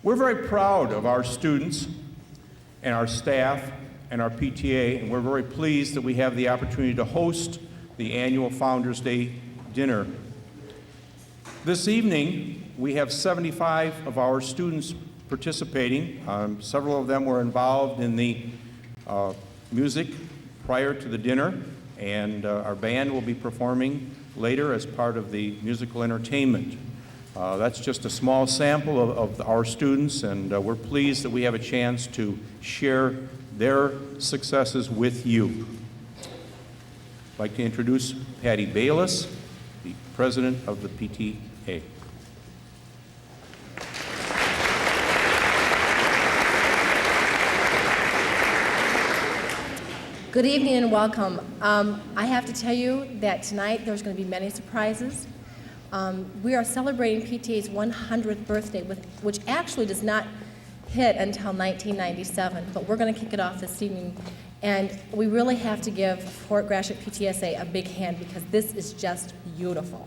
We're very proud of our students and our staff and our PTA, and we're very pleased that we have the opportunity to host the annual Founders Day dinner. This evening, we have 75 of our students participating. Several of them were involved in the music prior to the dinner, and our band will be performing later as part of the musical entertainment. That's just a small sample of our students, and we're pleased that we have a chance to share their successes with you. I'd like to introduce Patty Bayless, the president of the PTA. Good evening and welcome. I have to tell you that tonight there's going to be many surprises. We are celebrating PTA's 100th birthday, which actually does not hit until 1997, but we're going to kick it off this evening. And we really have to give Fort Gratiot PTSA a big hand because this is just beautiful.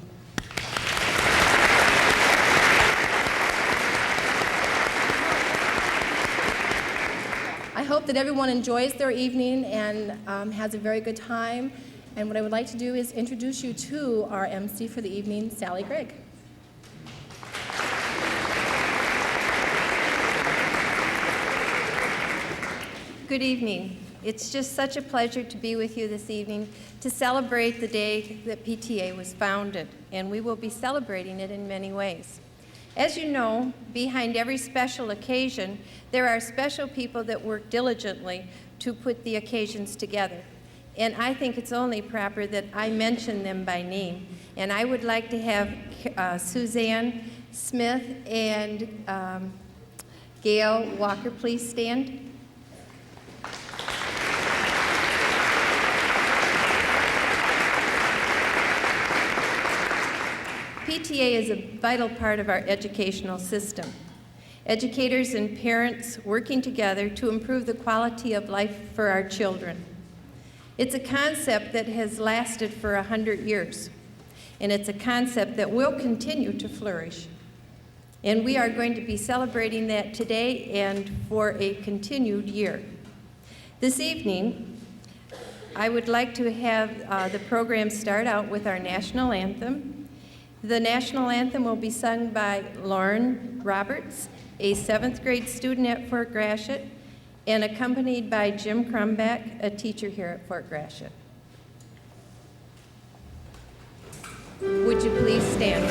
I hope that everyone enjoys their evening and has a very good time. And what I would like to do is introduce you to our MC for the evening, Sally Grigg. Good evening. It's just such a pleasure to be with you this evening to celebrate the day that PTA was founded, and we will be celebrating it in many ways. As you know, behind every special occasion, there are special people that work diligently to put the occasions together. And I think it's only proper that I mention them by name. And I would like to have Suzanne Smith and Gail Walker please stand. PTA is a vital part of our educational system. Educators and parents working together to improve the quality of life for our children. It's a concept that has lasted for 100 years, and it's a concept that will continue to flourish. And we are going to be celebrating that today and for a continued year. This evening, I would like to have the program start out with our national anthem. The national anthem will be sung by Lauren Roberts, a 7th grade student at Fort Gratiot, and accompanied by Jim Crumback, a teacher here at Fort Gratiot. Would you please stand?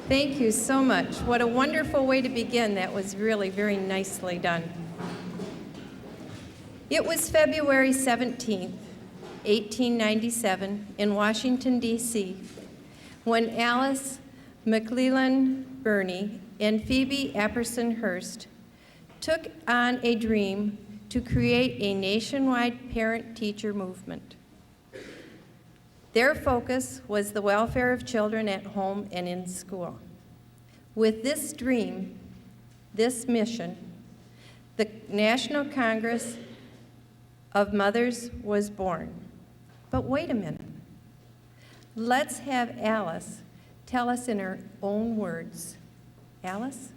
Thank you so much. What a wonderful way to begin. That was really very nicely done. It was February 17th, 1897, in Washington, D.C., when Alice McClellan Burney and Phoebe Apperson Hearst took on a dream to create a nationwide parent-teacher movement. Their focus was the welfare of children at home and in school. With this dream, this mission, the National Congress of Mothers was born. But wait a minute. Let's have Alice tell us in her own words. Alice?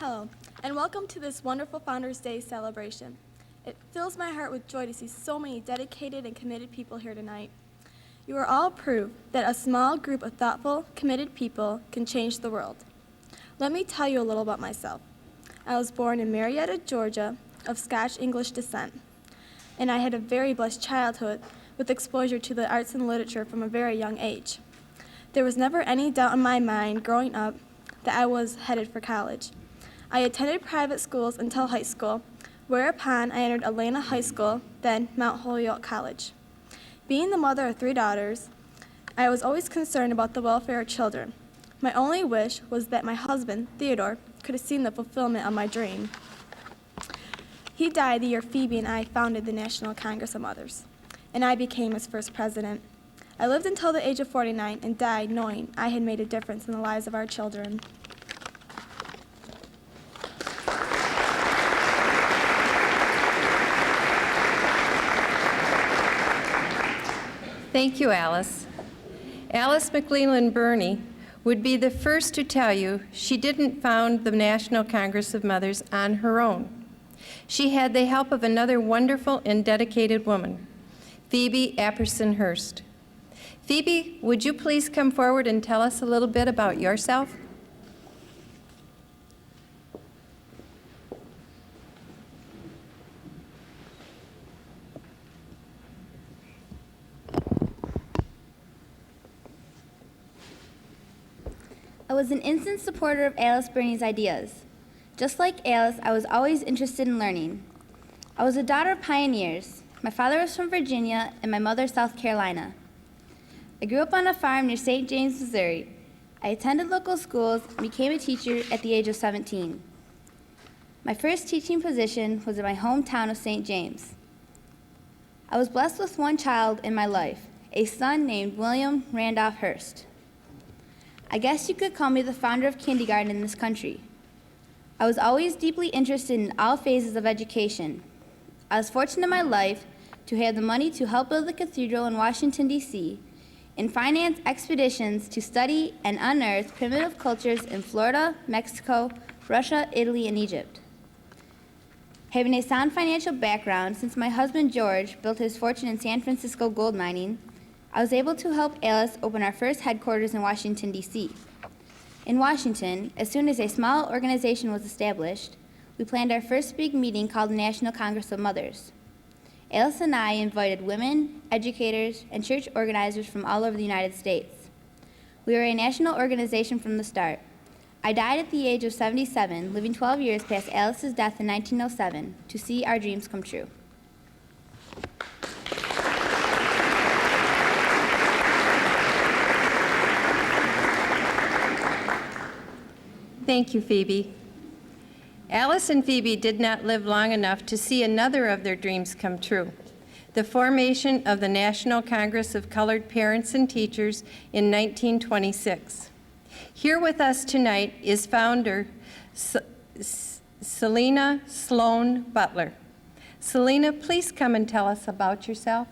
Hello, and welcome to this wonderful Founders Day celebration. It fills my heart with joy to see so many dedicated and committed people here tonight. You are all proof that a small group of thoughtful, committed people can change the world. Let me tell you a little about myself. I was born in Marietta, Georgia, of Scotch-English descent, and I had a very blessed childhood with exposure to the arts and literature from a very young age. There was never any doubt in my mind growing up that I was headed for college. I attended private schools until high school, whereupon I entered Atlanta High School, then Mount Holyoke College. Being the mother of 3 daughters, I was always concerned about the welfare of children. My only wish was that my husband, Theodore, could have seen the fulfillment of my dream. He died the year Phoebe and I founded the National Congress of Mothers, and I became its first president. I lived until the age of 49 and died knowing I had made a difference in the lives of our children. Thank you, Alice. Alice McLeland Burney would be the first to tell you she didn't found the National Congress of Mothers on her own. She had the help of another wonderful and dedicated woman, Phoebe Apperson Hurst. Phoebe, would you please come forward and tell us a little bit about yourself? I was an instant supporter of Alice Burney's ideas. Just like Alice, I was always interested in learning. I was a daughter of pioneers. My father was from Virginia and my mother South Carolina. I grew up on a farm near St. James, Missouri. I attended local schools and became a teacher at the age of 17. My first teaching position was in my hometown of St. James. I was blessed with one child in my life, a son named William Randolph Hurst. I guess you could call me the founder of kindergarten in this country. I was always deeply interested in all phases of education. I was fortunate in my life to have the money to help build the cathedral in Washington, D.C., and finance expeditions to study and unearth primitive cultures in Florida, Mexico, Russia, Italy, and Egypt. Having a sound financial background, since my husband George built his fortune in San Francisco gold mining, I was able to help Alice open our first headquarters in Washington, D.C. In Washington, as soon as a small organization was established, we planned our first big meeting called the National Congress of Mothers. Alice and I invited women, educators, and church organizers from all over the United States. We were a national organization from the start. I died at the age of 77, living 12 years past Alice's death in 1907, to see our dreams come true. Thank you, Phoebe. Alice and Phoebe did not live long enough to see another of their dreams come true, the formation of the National Congress of Colored Parents and Teachers in 1926. Here with us tonight is founder Selena Sloan Butler. Selena, please come and tell us about yourself.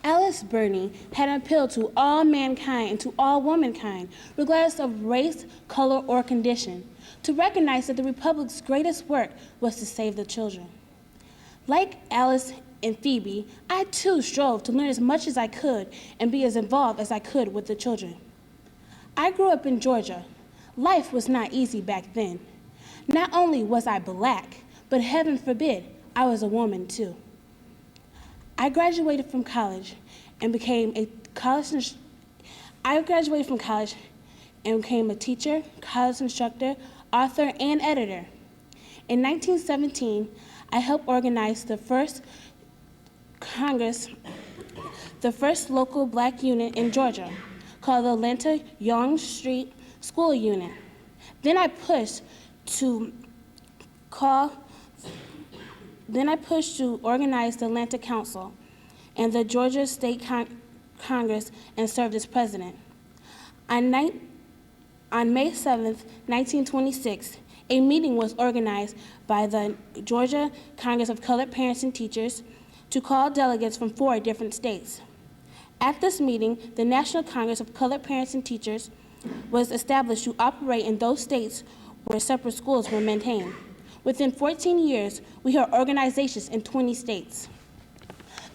Alice Burney had an appeal to all mankind and to all womankind, regardless of race, color, or condition, to recognize that the Republic's greatest work was to save the children. Like Alice and Phoebe, I too strove to learn as much as I could and be as involved as I could with the children. I grew up in Georgia. Life was not easy back then. Not only was I black, but heaven forbid, I was a woman too. I graduated from college and became a teacher, college instructor, author, and editor. In 1917, I helped organize the first local black unit in Georgia, called the Atlanta Young Street School Unit. Then I pushed to organize the Atlanta Council and the Georgia State Congress and served as president. On May 7, 1926, a meeting was organized by the Georgia Congress of Colored Parents and Teachers to call delegates from 4 different states. At this meeting, the National Congress of Colored Parents and Teachers was established to operate in those states where separate schools were maintained. Within 14 years, we had organizations in 20 states.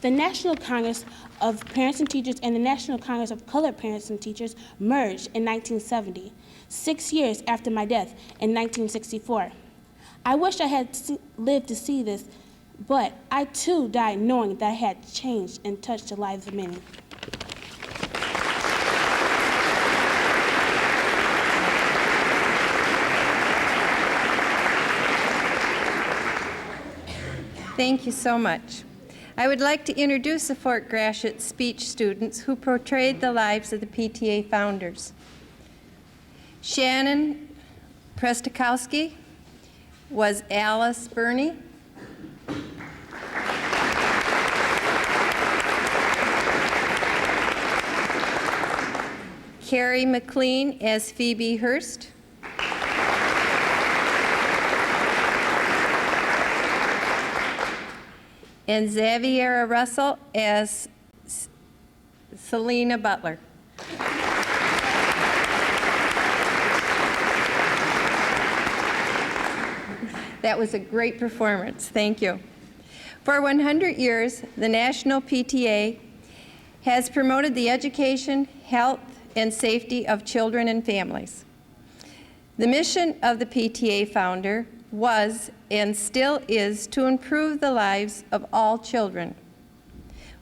The National Congress of Parents and Teachers and the National Congress of Colored Parents and Teachers merged in 1970, 6 years after my death in 1964. I wish I had lived to see this, but I too died knowing that I had changed and touched the lives of many. Thank you so much. I would like to introduce the Fort Gratiot speech students who portrayed the lives of the PTA founders. Shannon Prestakowski was Alice Burney. Carrie McLean as Phoebe Hurst. And Xaviera Russell as Selena Butler. That was a great performance. Thank you. For 100 years, the National PTA has promoted the education, health, and safety of children and families. The mission of the PTA founder was and still is to improve the lives of all children.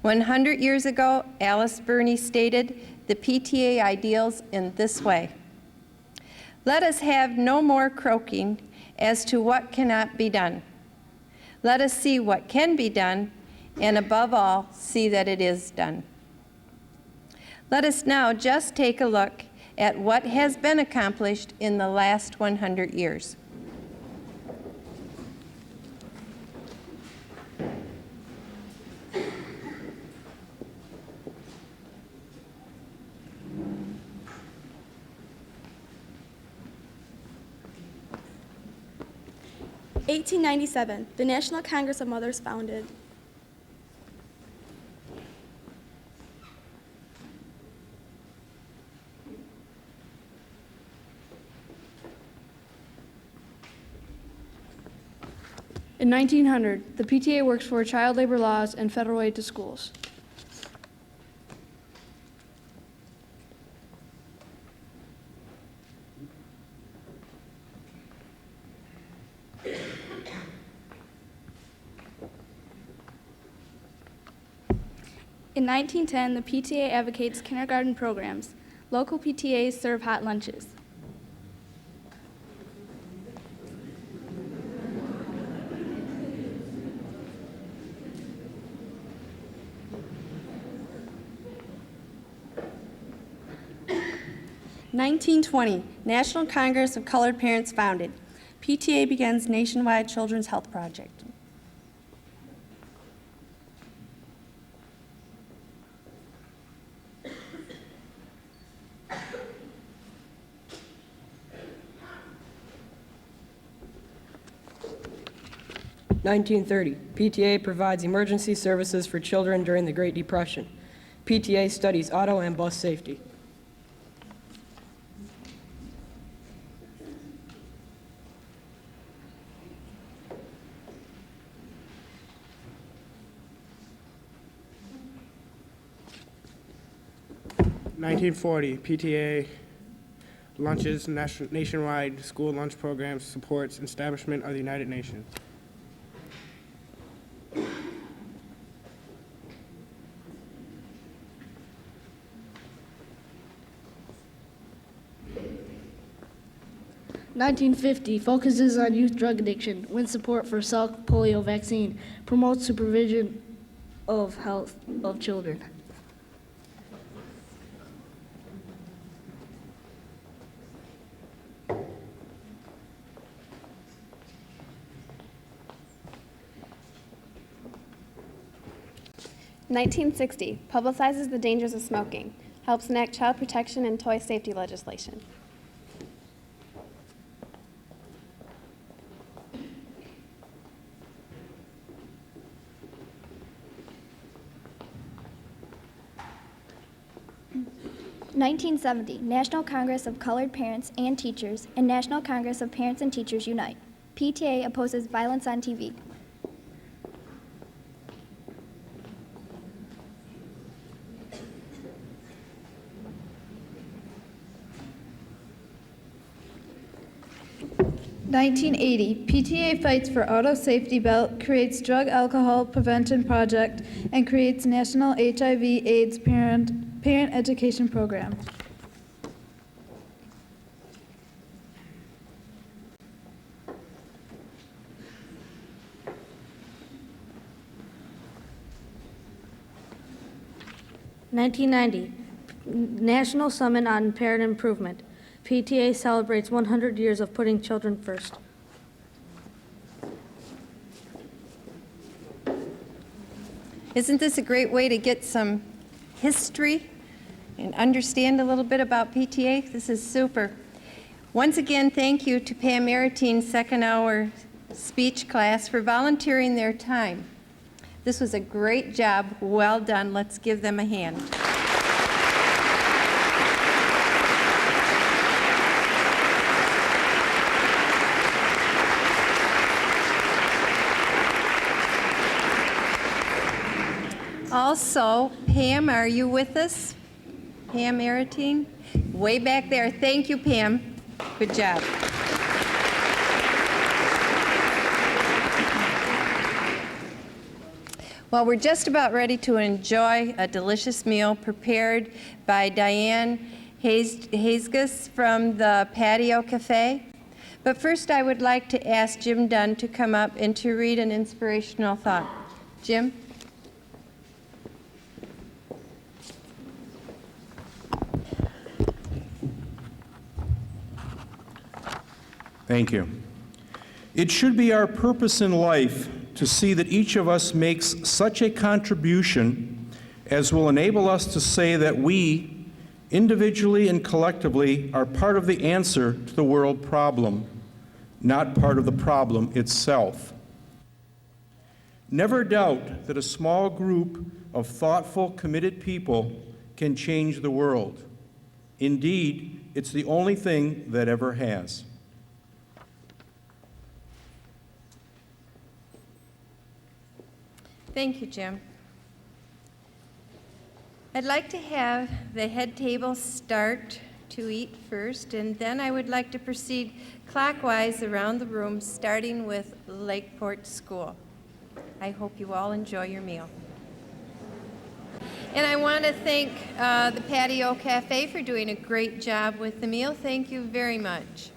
100 years ago, Alice Burney stated the PTA ideals in this way: let us have no more croaking as to what cannot be done. Let us see what can be done, and above all, see that it is done. Let us now just take a look at what has been accomplished in the last 100 years. In 1897, the National Congress of Mothers founded. In 1900, the PTA works for child labor laws and federal aid to schools. In 1910, the PTA advocates kindergarten programs. Local PTAs serve hot lunches. In 1920, National Congress of Colored Parents founded. PTA begins nationwide children's health project. In 1930, PTA provides emergency services for children during the Great Depression. PTA studies auto and bus safety. In 1940, PTA launches nationwide school lunch programs, supports establishment of the United Nations. In 1950 focuses on youth drug addiction, wins support for Salk polio vaccine, promotes supervision of health of children. In 1960, publicizes the dangers of smoking, helps enact child protection and toy safety legislation. 1970, National Congress of Colored Parents and Teachers and National Congress of Parents and Teachers unite. PTA opposes violence on TV. 1980, PTA fights for auto safety belt, creates drug alcohol prevention project, and creates national HIV/AIDS parent education program. National Summit on Parent Improvement. PTA celebrates 100 years of putting children first. Isn't this a great way to get some history and understand a little bit about PTA? This is super. Once again, thank you to Pam Maritine's second hour speech class for volunteering their time. This was a great job. Well done. Let's give them a hand. Also, Pam, are you with us? Pam Maritine? Way back there. Thank you, Pam. Good job. Well, we're just about ready to enjoy a delicious meal prepared by Diane Haisgus from the Patio Cafe. But first, I would like to ask Jim Dunn to come up and to read an inspirational thought. Jim? Thank you. It should be our purpose in life to see that each of us makes such a contribution as will enable us to say that we, individually and collectively, are part of the answer to the world problem, not part of the problem itself. Never doubt that a small group of thoughtful, committed people can change the world. Indeed, it's the only thing that ever has. Thank you, Jim. I'd like to have the head table start to eat first, and then I would like to proceed clockwise around the room, starting with Lakeport School. I hope you all enjoy your meal. And I want to thank the Patio Cafe for doing a great job with the meal. Thank you very much.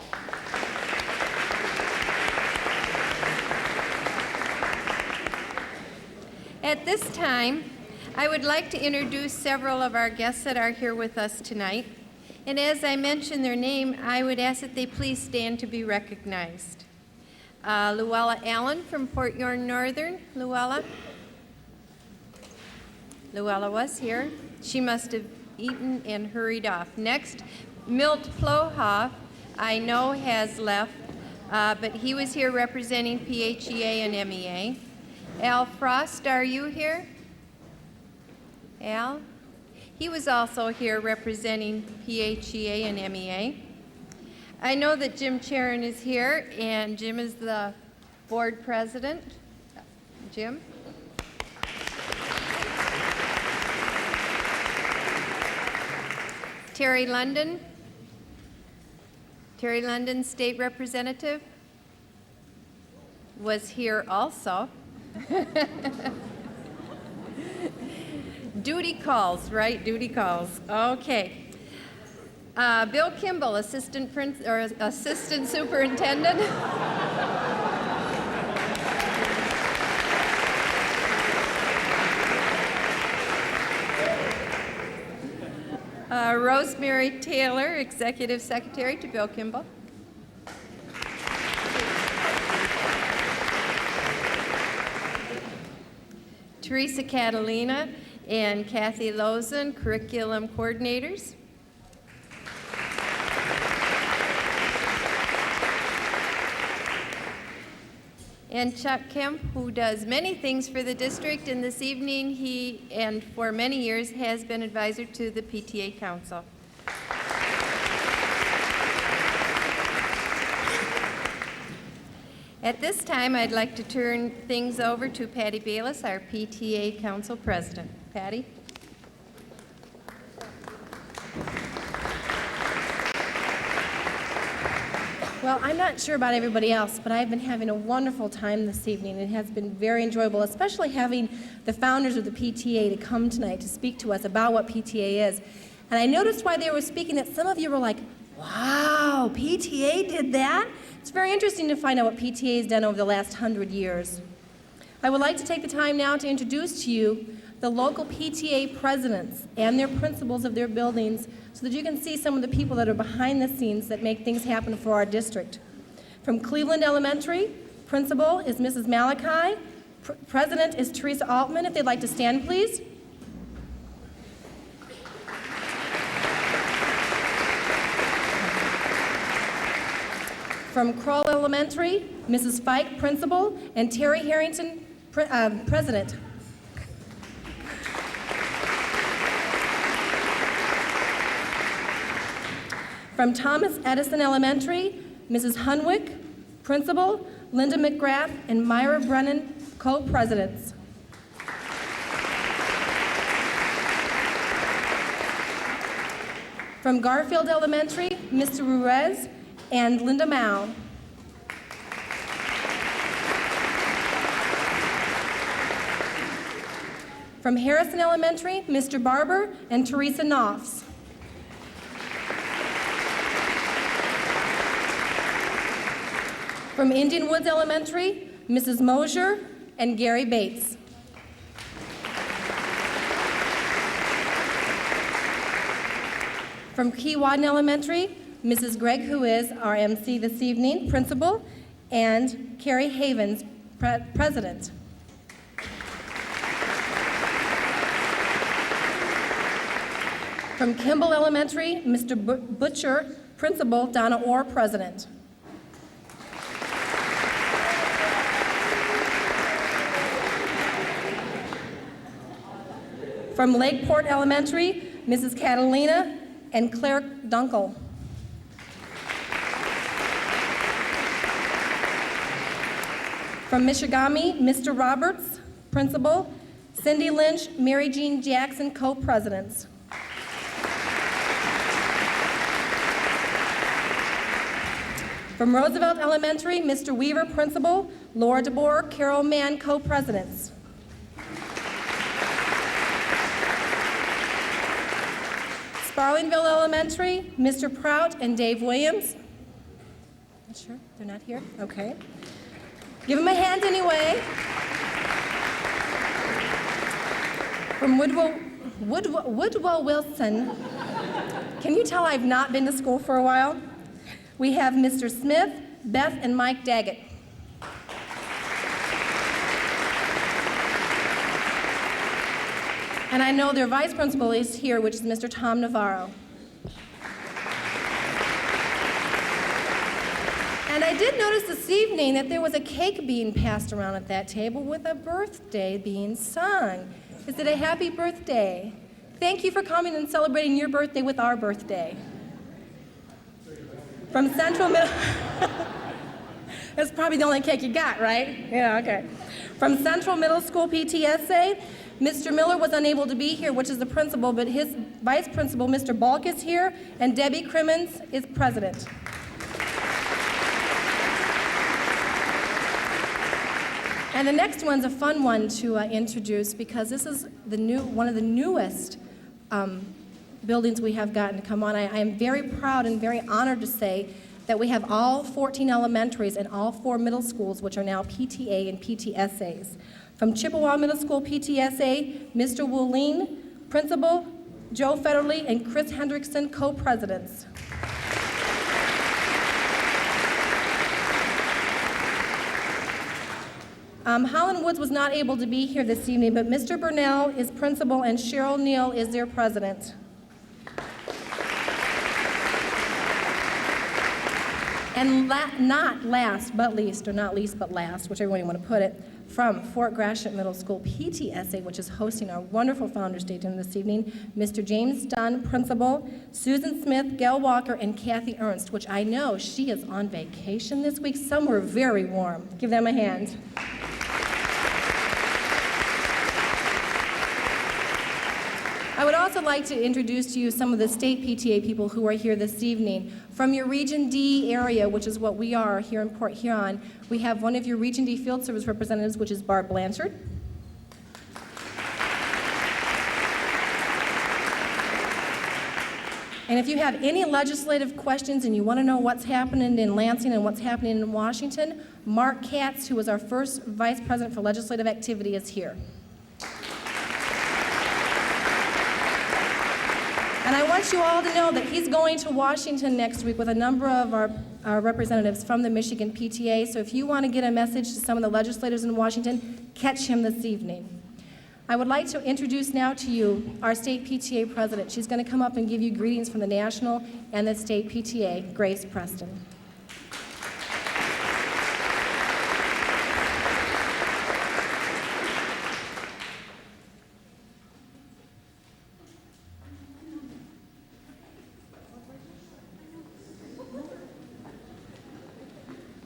At this time, I would like to introduce several of our guests that are here with us tonight. And as I mention their name, I would ask that they please stand to be recognized. Luella Allen from Port Yorn Northern. Luella? Luella was here. She must have eaten and hurried off. Next, Milt Plohoff, I know has left, but he was here representing PHEA and MEA. Al Frost, are you here? Al? He was also here representing PHEA and MEA. I know that Jim Charon is here, and Jim is the board president. Jim? Terry London? Terry London, state representative, was here also. Duty calls, right? Duty calls. Okay. Bill Kimball, assistant superintendent. Rosemary Taylor, executive secretary to Bill Kimball. Teresa Catalina and Kathy Lozen, curriculum coordinators. And Chuck Kemp, who does many things for the district, and this evening he, and for many years, has been advisor to the PTA Council. At this time, I'd like to turn things over to Patty Bayless, our PTA Council President. Patty? Well, I'm not sure about everybody else, but I've been having a wonderful time this evening. It has been very enjoyable, especially having the founders of the PTA to come tonight to speak to us about what PTA is. And I noticed while they were speaking that some of you were like, wow, PTA did that? It's very interesting to find out what PTA has done over the last 100 years. I would like to take the time now to introduce to you the local PTA presidents and their principals of their buildings so that you can see some of the people that are behind the scenes that make things happen for our district. From Cleveland Elementary, principal is Mrs. Malachi. President is Teresa Altman. If they'd like to stand, please. From Kroll Elementary, Mrs. Fike, principal, and Terry Harrington, president. From Thomas Edison Elementary, Mrs. Hunwick, principal, Linda McGrath, and Myra Brennan, co-presidents. From Garfield Elementary, Mr. Ruiz and Linda Mao. From Harrison Elementary, Mr. Barber and Teresa Knopfs. From Indian Woods Elementary, Mrs. Mosier and Gary Bates. From Keewatin Elementary, Mrs. Gregg, who is our MC this evening, principal, and Carrie Havens, president. From Kimball Elementary, Mr. Butcher, principal, Donna Orr, president. From Lakeport Elementary, Mrs. Catalina and Claire Dunkel. From Michigami, Mr. Roberts, principal, Cindy Lynch, Mary Jean Jackson, co-presidents. From Roosevelt Elementary, Mr. Weaver, principal, Laura DeBoer, Carol Mann, co-presidents. Sparlingville Elementary, Mr. Prout and Dave Williams. Not sure, they're not here? Okay. Give them a hand anyway. From Woodwell Wilson, can you tell I've not been to school for a while? We have Mr. Smith, Beth, and Mike Daggett. And I know their vice principal is here, which is Mr. Tom Navarro. And I did notice this evening that there was a cake being passed around at that table with a birthday being sung. Is it a happy birthday? Thank you for coming and celebrating your birthday with our birthday. From Central Middle, that's probably the only cake you got, right? Yeah, okay. From Central Middle School PTSA, Mr. Miller was unable to be here, which is the principal, but his vice principal, Mr. Balk, is here, and Debbie Crimmins is president. And the next one's a fun one to introduce because this is one of the newest buildings we have gotten to come on. I am very proud and very honored to say that we have all 14 elementaries and all 4 middle schools, which are now PTA and PTSAs. From Chippewa Middle School PTSA, Mr. Wooleen, principal, Joe Federle, and Chris Hendrickson, co-presidents. Holland Woods was not able to be here this evening, but Mr. Burnell is principal and Cheryl Neal is their president. And not last but least, or not least but last, whichever way you want to put it, from Fort Gratiot Middle School PTSA, which is hosting our wonderful Founders Day dinner this evening, Mr. James Dunn, Principal, Susan Smith, Gail Walker, and Kathy Ernst, which I know she is on vacation this week, somewhere very warm. Give them a hand. I would also like to introduce to you some of the state PTA people who are here this evening. From your Region D area, which is what we are here in Port Huron, we have one of your Region D Field Service representatives, which is Barb Blanchard. And if you have any legislative questions and you want to know what's happening in Lansing and what's happening in Washington, Mark Katz, who is our first Vice President for Legislative Activity, is here. And I want you all to know that he's going to Washington next week with a number of our representatives from the Michigan PTA. So if you want to get a message to some of the legislators in Washington, catch him this evening. I would like to introduce now to you our state PTA president. She's going to come up and give you greetings from the national and the state PTA, Grace Preston.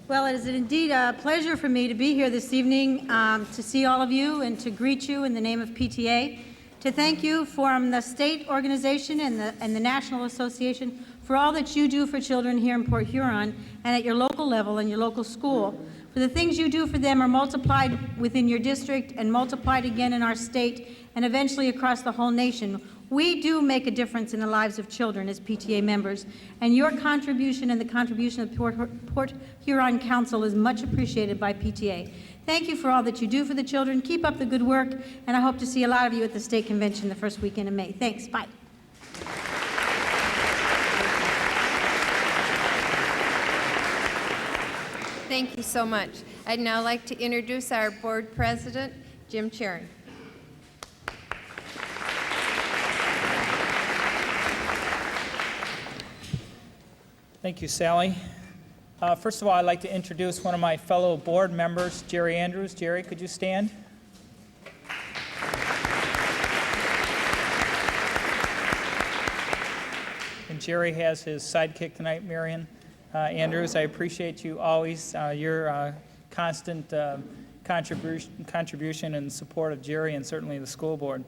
Well, it is indeed a pleasure for me to be here this evening to see all of you and to greet you in the name of PTA, to thank you from the state organization and the National Association for all that you do for children here in Port Huron and at your local level and your local school. For the things you do for them are multiplied within your district and multiplied again in our state and eventually across the whole nation. We do make a difference in the lives of children as PTA members, and your contribution and the contribution of Port Huron Council is much appreciated by PTA. Thank you for all that you do for the children. Keep up the good work, and I hope to see a lot of you at the state convention the first weekend of May. Thanks. Bye. Thank you so much. I'd now like to introduce our board president, Jim Charon. Thank you, Sally. First of all, I'd like to introduce one of my fellow board members, Jerry Andrews. Jerry, could you stand? And Jerry has his sidekick tonight, Marion Andrews. I appreciate you always, your constant contribution and support of Jerry and certainly the school board.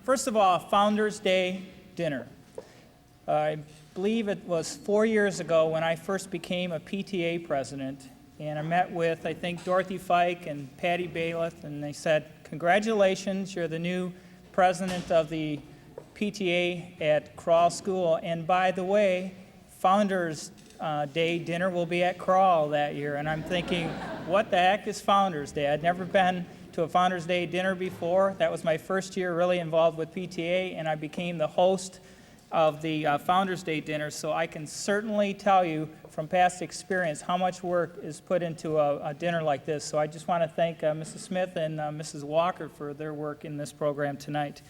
First of all, Founders Day dinner. I believe it was 4 years ago when I first became a PTA president, and I met with, I think, Dorothy Fike and Patty Bailiff, and they said, congratulations, you're the new president of the PTA at Crawl School, and by the way, Founders Day dinner will be at Crawl that year. And I'm thinking, what the heck is Founders Day? I'd never been to a Founders Day dinner before. That was my first year really involved with PTA, and I became the host of the Founders Day dinner, so I can certainly tell you from past experience how much work is put into a dinner like this. So I just want to thank Mrs. Smith and Mrs. Walker for their work in this program tonight.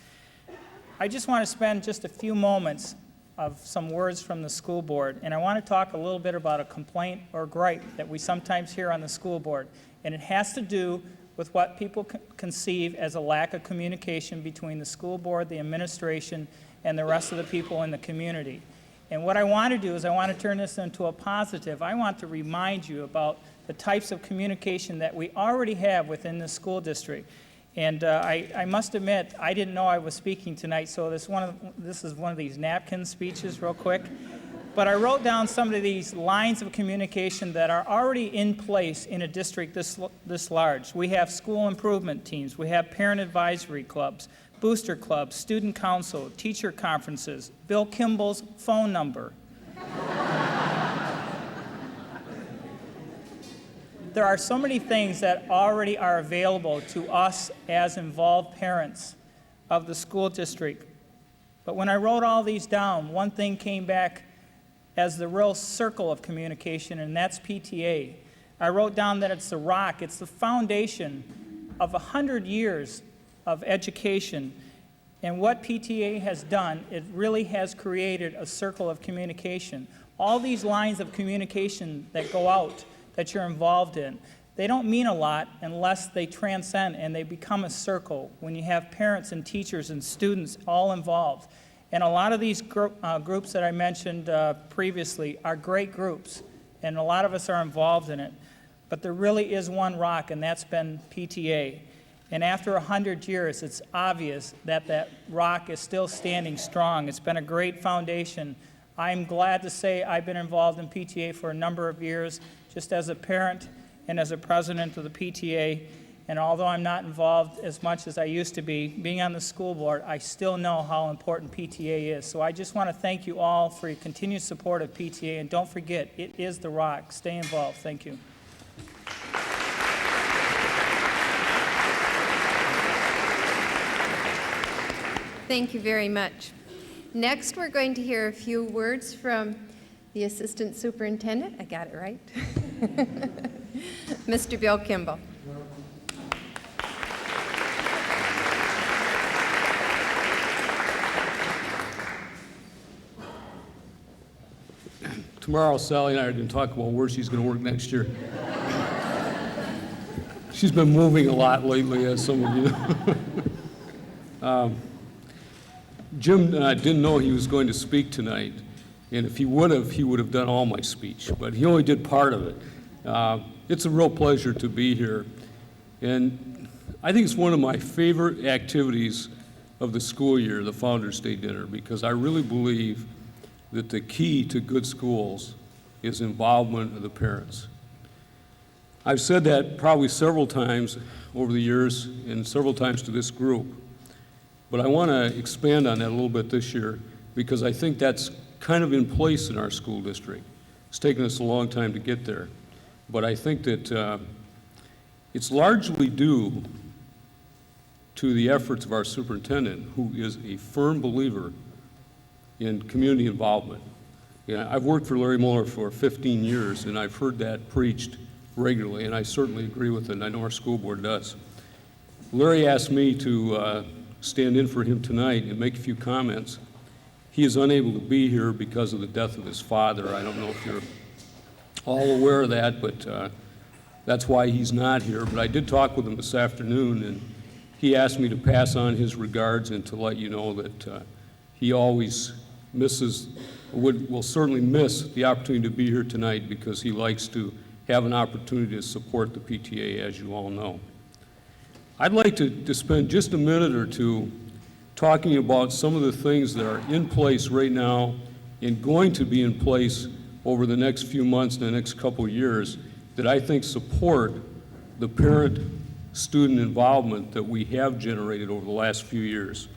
I just want to spend just a few moments of some words from the school board, and I want to talk a little bit about a complaint or gripe that we sometimes hear on the school board, and it has to do with what people conceive as a lack of communication between the school board, the administration, and the rest of the people in the community. And what I want to do is I want to turn this into a positive. I want to remind you about the types of communication that we already have within the school district. And I must admit, I didn't know I was speaking tonight, so this is one of these napkin speeches real quick. But I wrote down some of these lines of communication that are already in place in a district this large. We have school improvement teams. We have parent advisory clubs, booster clubs, student council, teacher conferences, Bill Kimball's phone number. There are so many things that already are available to us as involved parents of the school district. But when I wrote all these down, one thing came back as the real circle of communication, and that's PTA. I wrote down that it's the rock, it's the foundation of 100 years of education. And what PTA has done, it really has created a circle of communication. All these lines of communication that go out, that you're involved in, they don't mean a lot unless they transcend and they become a circle when you have parents and teachers and students all involved. And a lot of these groups that I mentioned previously are great groups, and a lot of us are involved in it. But there really is one rock, and that's been PTA. And after 100 years, it's obvious that that rock is still standing strong. It's been a great foundation. I'm glad to say I've been involved in PTA for a number of years, just as a parent and as a president of the PTA. And although I'm not involved as much as I used to be, being on the school board, I still know how important PTA is. So I just want to thank you all for your continued support of PTA. And don't forget, it is the rock. Stay involved. Thank you. Thank you very much. Next, we're going to hear a few words from the Assistant Superintendent. I got it right. Mr. Bill Kimball. Tomorrow, Sally and I are going to talk about where she's going to work next year. She's been moving a lot lately, as some of you know. Jim didn't know he was going to speak tonight, and if he would have done all my speech, but he only did part of it. It's a real pleasure to be here, and I think it's one of my favorite activities of the school year, the Founders Day dinner, because I really believe that the key to good schools is involvement of the parents. I've said that probably several times over the years and several times to this group, but I want to expand on that a little bit this year because I think that's kind of in place in our school district. It's taken us a long time to get there, but I think that it's largely due to the efforts of our superintendent, who is a firm believer in community involvement. I've worked for Larry Mueller for 15 years, and I've heard that preached regularly, and I certainly agree with it, and I know our school board does. Larry asked me to stand in for him tonight and make a few comments. He is unable to be here because of the death of his father. I don't know if you're all aware of that, but that's why he's not here. But I did talk with him this afternoon, and he asked me to pass on his regards and to let you know that he always will certainly miss the opportunity to be here tonight because he likes to have an opportunity to support the PTA, as you all know. I'd like to spend just a minute or two talking about some of the things that are in place right now and going to be in place over the next few months and the next couple of years that I think support the parent-student involvement that we have generated over the last few years.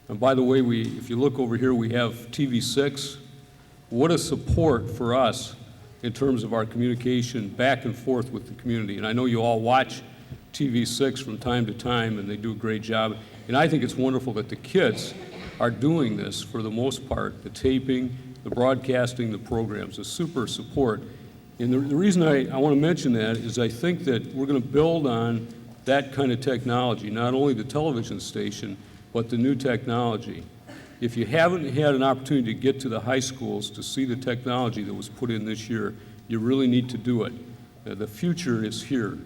And by the way, if you look over here, we have TV6. What a support for us in terms of our communication back and forth with the community. And I know you all watch TV6 from time to time, and they do a great job. And I think it's wonderful that the kids are doing this for the most part, the taping, the broadcasting, the programs, a super support. And the reason I want to mention that is I think that we're going to build on that kind of technology, not only the television station, but the new technology. If you haven't had an opportunity to get to the high schools to see the technology that was put in this year, you really need to do it. The future is here.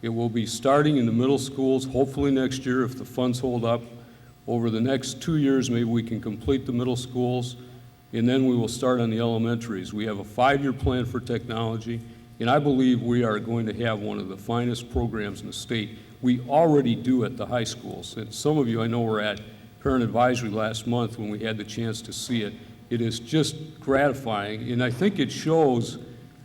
It will be starting in the middle schools, hopefully next year if the funds hold up. Over the next 2 years, maybe we can complete the middle schools, and then we will start on the elementaries. We have a 5-year plan for technology, and I believe we are going to have one of the finest programs in the state. We already do at the high schools. And some of you, I know, were at Parent Advisory last month when we had the chance to see it. It is just gratifying, and I think it shows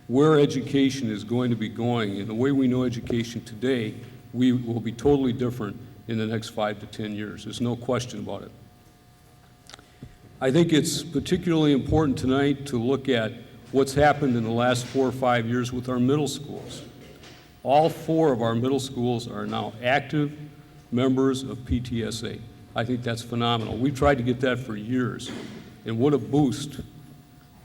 where education is going to be going. And the way we know education today, we will be totally different in the next 5 to 10 years. There's no question about it. I think it's particularly important tonight to look at what's happened in the last 4 or 5 years with our middle schools. All 4 of our middle schools are now active members of PTSA. I think that's phenomenal. We've tried to get that for years, and what a boost.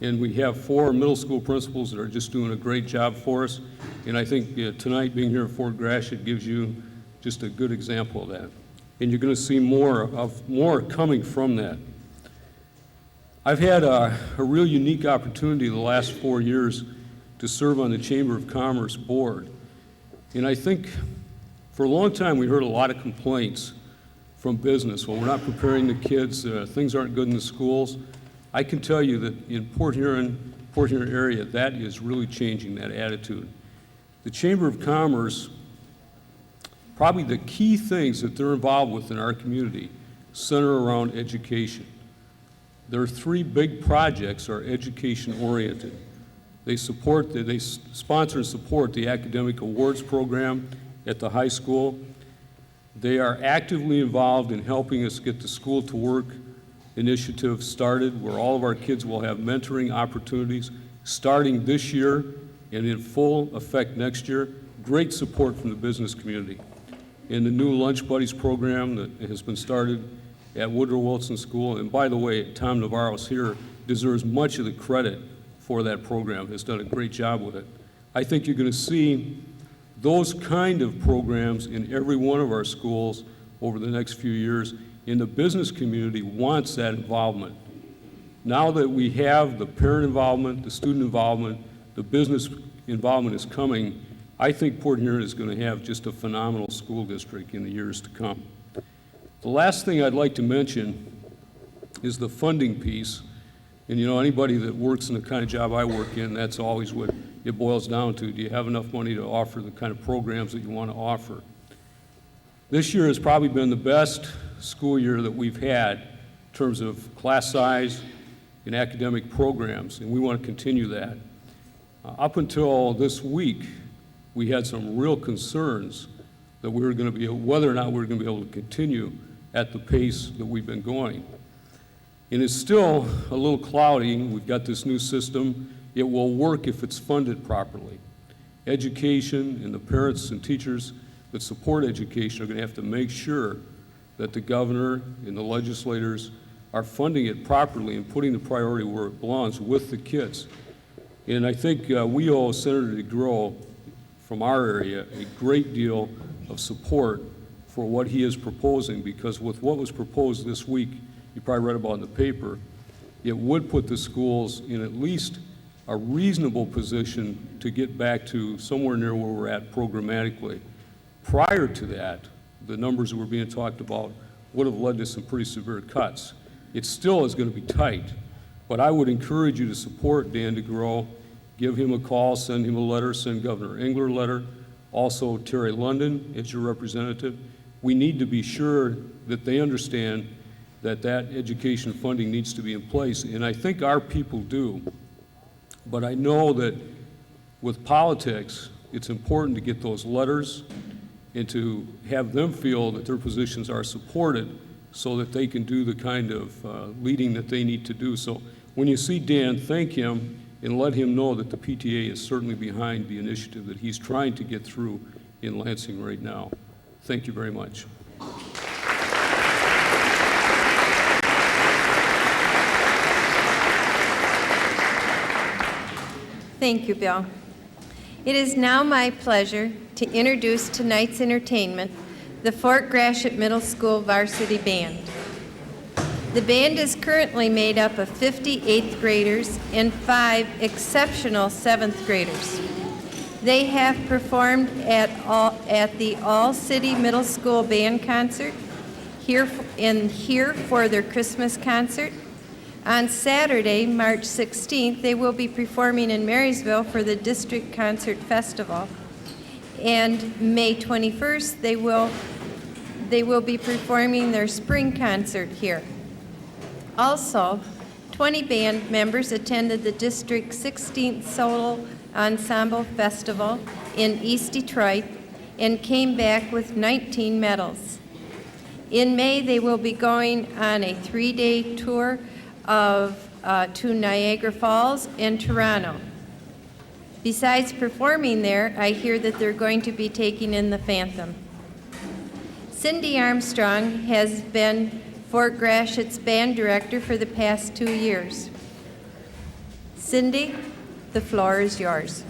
And we have 4 middle school principals that are just doing a great job for us, and I think tonight being here at Fort Gratiot gives you just a good example of that. And you're going to see more coming from that. I've had a real unique opportunity the last 4 years to serve on the Chamber of Commerce board. And I think for a long time we heard a lot of complaints from business. Well, we're not preparing the kids, things aren't good in the schools. I can tell you that in Port Huron area, that is really changing, that attitude. The Chamber of Commerce, probably the key things that they're involved with in our community center around education. Their three big projects are education-oriented. They sponsor and support the academic awards program at the high school. They are actively involved in helping us get the School to Work initiative started, where all of our kids will have mentoring opportunities starting this year and in full effect next year. Great support from the business community. And the new Lunch Buddies program that has been started at Woodrow Wilson School, and by the way, Tom Navarro's here, deserves much of the credit for that program, has done a great job with it. I think you're going to see those kind of programs in every one of our schools over the next few years, and the business community wants that involvement. Now that we have the parent involvement, the student involvement, the business involvement is coming, I think Port Huron is going to have just a phenomenal school district in the years to come. The last thing I'd like to mention is the funding piece. And you know, anybody that works in the kind of job I work in, that's always what it boils down to. Do you have enough money to offer the kind of programs that you want to offer? This year has probably been the best school year that we've had in terms of class size and academic programs, and we want to continue that. Up until this week, we had some real concerns that we were going to be, whether or not we were going to be able to continue at the pace that we've been going. And it's still a little cloudy. We've got this new system. It will work if it's funded properly. Education and the parents and teachers that support education are going to have to make sure that the governor and the legislators are funding it properly and putting the priority where it belongs with the kids. And I think we owe Senator DeGros from our area a great deal of support for what he is proposing, because with what was proposed this week, you probably read about in the paper, it would put the schools in at least a reasonable position to get back to somewhere near where we're at programmatically. Prior to that, the numbers that were being talked about would have led to some pretty severe cuts. It still is going to be tight, but I would encourage you to support Dan DeGros. Give him a call, send him a letter, send Governor Engler a letter, also Terry London as your representative. We need to be sure that they understand that that education funding needs to be in place, and I think our people do. But I know that with politics, it's important to get those letters and to have them feel that their positions are supported so that they can do the kind of leading that they need to do. So when you see Dan, thank him and let him know that the PTA is certainly behind the initiative that he's trying to get through in Lansing right now. Thank you very much. Thank you, Bill. It is now my pleasure to introduce tonight's entertainment, the Fort Gratiot Middle School Varsity Band. The band is currently made up of 50 8th graders and 5 exceptional 7th graders. They have performed at the All-City Middle School Band Concert, here for their Christmas concert. On Saturday, March 16th, they will be performing in Marysville for the District Concert Festival. And May 21st, they will be performing their spring concert here. Also, 20 band members attended the District's 16th Solo Ensemble Festival in East Detroit and came back with 19 medals. In May, they will be going on a 3-day tour to Niagara Falls and Toronto. Besides performing there, I hear that they're going to be taking in the Phantom. Cindy Armstrong has been Fort Gratiot's band director for the past 2 years. Cindy, the floor is yours.